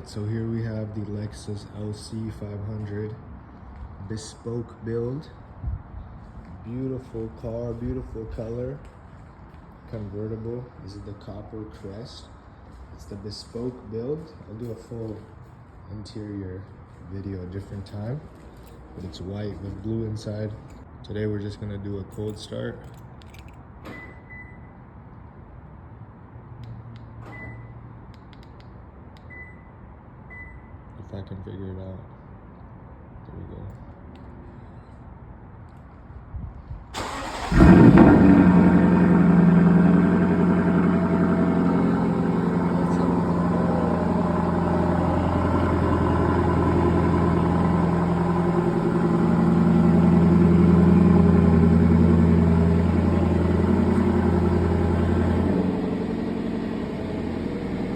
Alright, so here we have the Lexus LC500 Bespoke build. Beautiful car, beautiful color, convertible. This is the copper crest. It's the Bespoke build. I'll do a full interior video a different time, but it's white with blue inside. Today we're just gonna do a cold start. If I can figure it out. There we go.